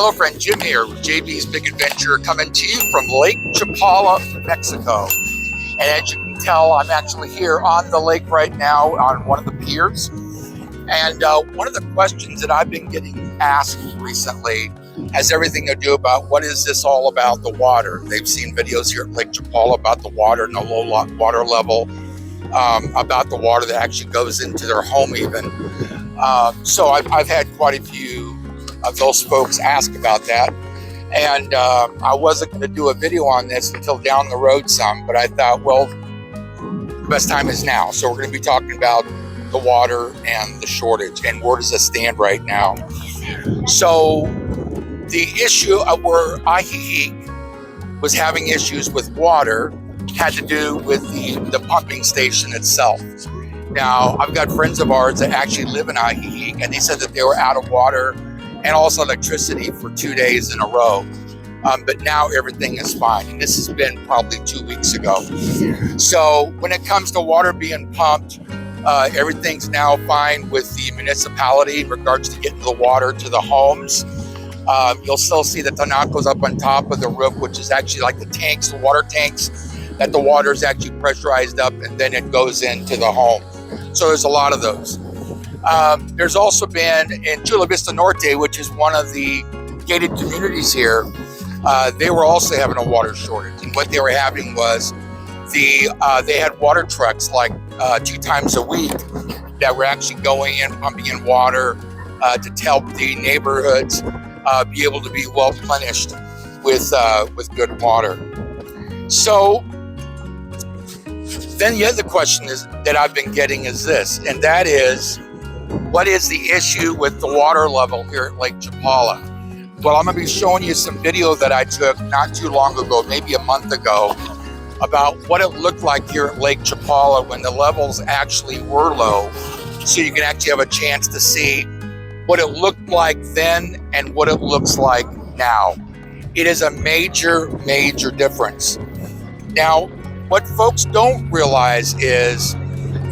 Hello friend, Jim here with JBsBigAdventure, coming to you from Lake Chapala, Mexico. And as you can tell, I'm actually here on the lake right now on one of the piers. And one of the questions that I've been getting asked recently has everything to do about what is this all about, the water. They've seen videos here at Lake Chapala about the water and the low water level, about the water that actually goes into their home even. So I've had quite a few of those folks ask about that. And I wasn't going to do a video on this until down the road some, but I thought, well, the best time is now. So we're going to be talking about the water and the shortage and where does it stand right now. So the issue of where Ajijic was having issues with water had to do with the pumping station itself. Now, I've got friends of ours that actually live in Ajijic, and they said that they were out of water and also electricity for 2 days in a row. But now everything is fine. And this has been probably 2 weeks ago. So when it comes to water being pumped, everything's now fine with the municipality in regards to getting the water to the homes. You'll still see the tinacos up on top of the roof, which is actually like the tanks, the water tanks, that the water is actually pressurized up and then it goes into the home. So there's a lot of those. There's also been in Chula Vista Norte, which is one of the gated communities here, they were also having a water shortage. And what they were having was they had water trucks like 2 times a week that were actually going in, pumping in water to help the neighborhoods be able to be well replenished with good water. So then the other question that I've been getting is this, and that is, what is the issue with the water level here at Lake Chapala? Well, I'm going to be showing you some video that I took not too long ago, maybe a month ago, about what it looked like here at Lake Chapala when the levels actually were low. So you can actually have a chance to see what it looked like then and what it looks like now. It is a major, major difference. Now, what folks don't realize is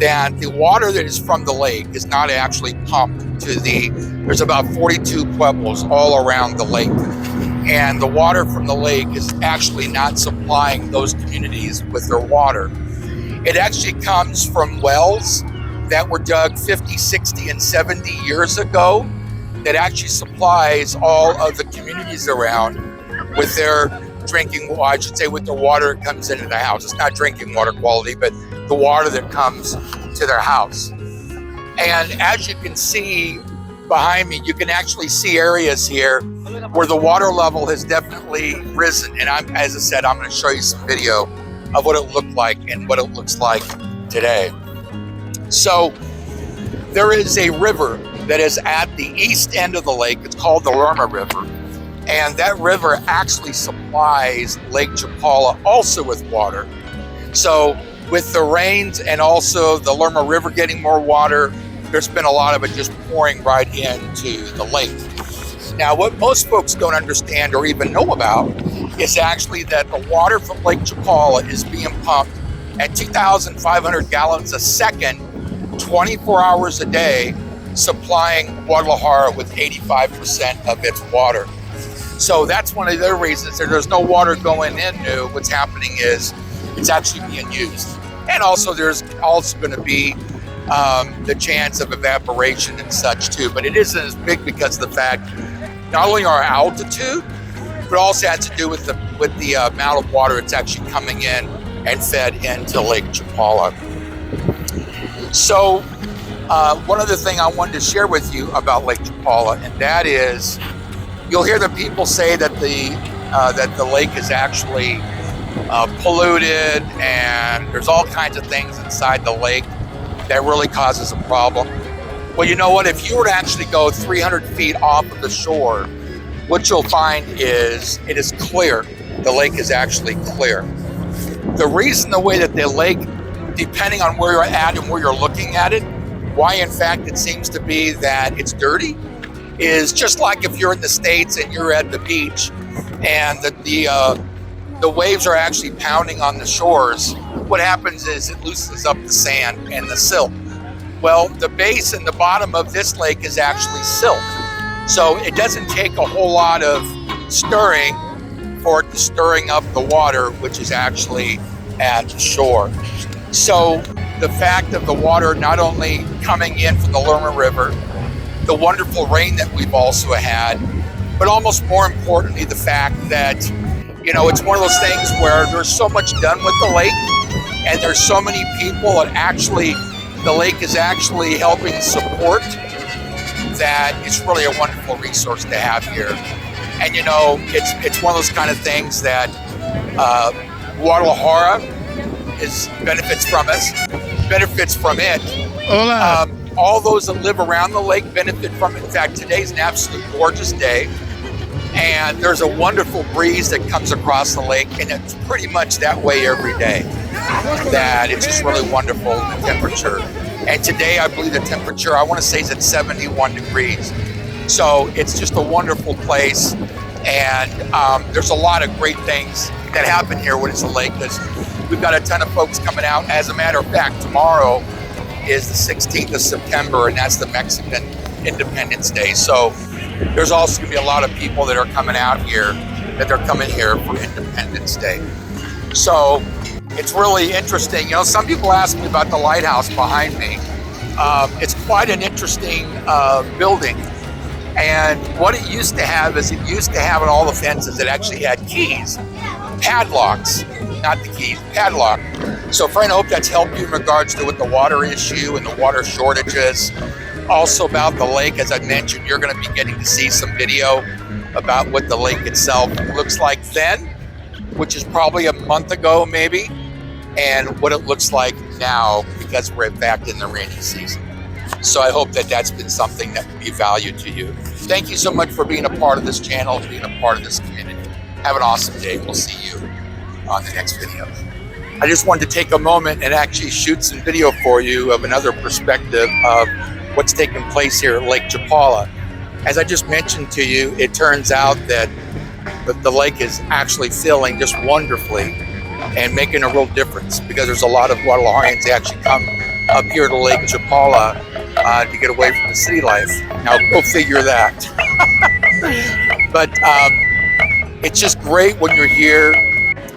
that the water that is from the lake is not actually pumped to there's about 42 pueblos all around the lake. And the water from the lake is actually not supplying those communities with their water. It actually comes from wells that were dug 50, 60, and 70 years ago that actually supplies all of the communities around with their drinking, well, I should say with the water that comes into the house. It's not drinking water quality, but the water that comes to their house. And as you can see behind me, you can actually see areas here where the water level has definitely risen. And as I said, I'm going to show you some video of what it looked like and what it looks like today. So there is a river that is at the east end of the lake. It's called the Lerma River. And that river actually supplies Lake Chapala also with water. So with the rains and also the Lerma River getting more water, there's been a lot of it just pouring right into the lake. Now, what most folks don't understand or even know about is actually that the water from Lake Chapala is being pumped at 2,500 gallons a second, 24 hours a day, supplying Guadalajara with 85% of its water. So that's one of the reasons that there's no water going in new. What's happening is it's actually being used. And also there's also going to be the chance of evaporation and such too. But it isn't as big because of the fact not only our altitude, but also has to do with the amount of water that's actually coming in and fed into Lake Chapala. So one other thing I wanted to share with you about Lake Chapala, and that is, you'll hear the people say that the lake is actually polluted and there's all kinds of things inside the lake that really causes a problem. Well, you know what? If you were to actually go 300 feet off of the shore, what you'll find is it is clear. The lake is actually clear. The reason the way that the lake, depending on where you're at and where you're looking at it, why in fact it seems to be that it's dirty, is just like if you're in the States and you're at the beach and the waves are actually pounding on the shores, what happens is it loosens up the sand and the silt. Well, the base and the bottom of this lake is actually silt. So it doesn't take a whole lot of stirring for it to stirring up the water, which is actually at the shore. So the fact of the water not only coming in from the Lerma River, the wonderful rain that we've also had, but almost more importantly, the fact that, you know, it's one of those things where there's so much done with the lake, and there's so many people that actually, the lake is actually helping support, that it's really a wonderful resource to have here. And you know, it's one of those kind of things that Guadalajara benefits from us, benefits from it. Hola. All those that live around the lake benefit from it. In fact, today's an absolute gorgeous day, and there's a wonderful breeze that comes across the lake, and it's pretty much that way every day. That it's just really wonderful, the temperature. And today, I believe the temperature, I want to say, is at 71 degrees. So it's just a wonderful place, and there's a lot of great things that happen here when it's a lake. We've got a ton of folks coming out. As a matter of fact, tomorrow is the 16th of September, and that's the Mexican Independence Day. So there's also going to be a lot of people that are coming out here, that they're coming here for Independence Day. So it's really interesting. You know, some people ask me about the lighthouse behind me. It's quite an interesting building. And what it used to have is it used to have on all the fences, it actually had keys, padlocks, not the keys, padlock. So friend, I hope that's helped you in regards to with the water issue and the water shortages. Also about the lake, as I mentioned, you're going to be getting to see some video about what the lake itself looks like then, which is probably a month ago maybe, and what it looks like now, because we're in fact in the rainy season. So I hope that that's been something that will be valued to you. Thank you so much for being a part of this channel, being a part of this community. Have an awesome day. We'll see you on the next video. I just wanted to take a moment and actually shoot some video for you of another perspective of what's taking place here at Lake Chapala. As I just mentioned to you, it turns out that the lake is actually filling just wonderfully and making a real difference, because there's a lot of Guadalajarans that actually come up here to Lake Chapala to get away from the city life. Now go figure that. But it's just great when you're here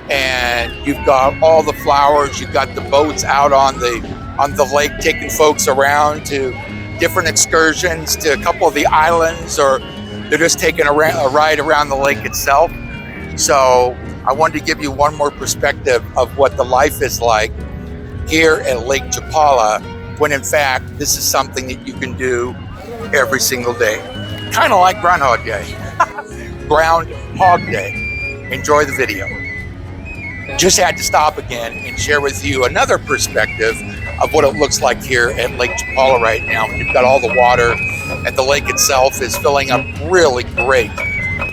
and you've got all the flowers, you've got the boats out on the lake taking folks around to different excursions to a couple of the islands, or they're just taking a ride around the lake itself. So I wanted to give you one more perspective of what the life is like here at Lake Chapala, when in fact this is something that you can do every single day. Kind of like Groundhog Day. Groundhog Day. Enjoy the video. Just had to stop again and share with you another perspective of what it looks like here at Lake Chapala right now. You've got all the water, and the lake itself is filling up really great.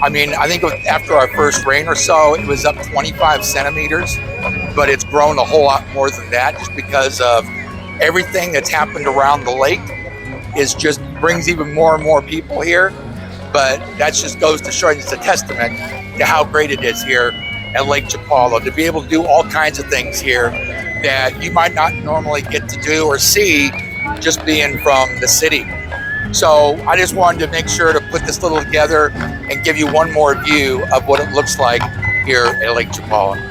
I mean, I think after our first rain or so, it was up 25 centimeters, but it's grown a whole lot more than that, just because of everything that's happened around the lake is just brings even more and more people here. But that just goes to show you, it's a testament to how great it is here at Lake Chapala, to be able to do all kinds of things here that you might not normally get to do or see just being from the city. So I just wanted to make sure to put this little together and give you one more view of what it looks like here at Lake Chapala.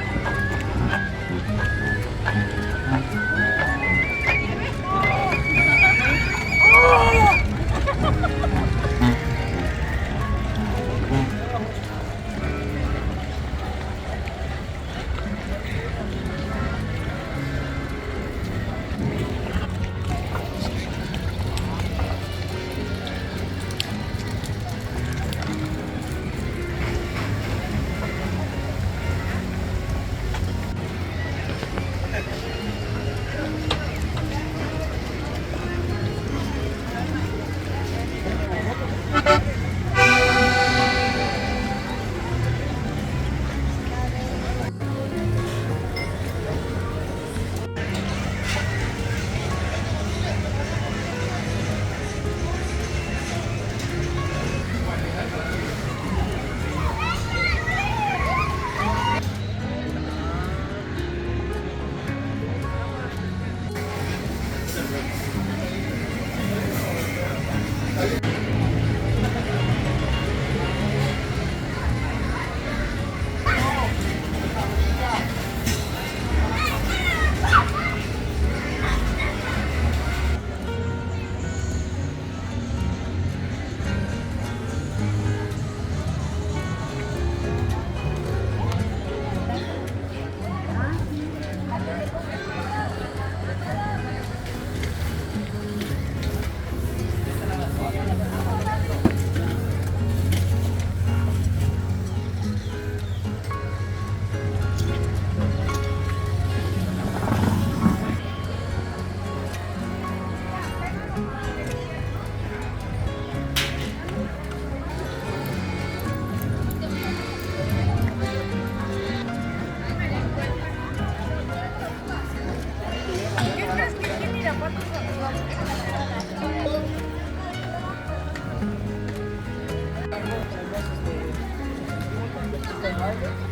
Private?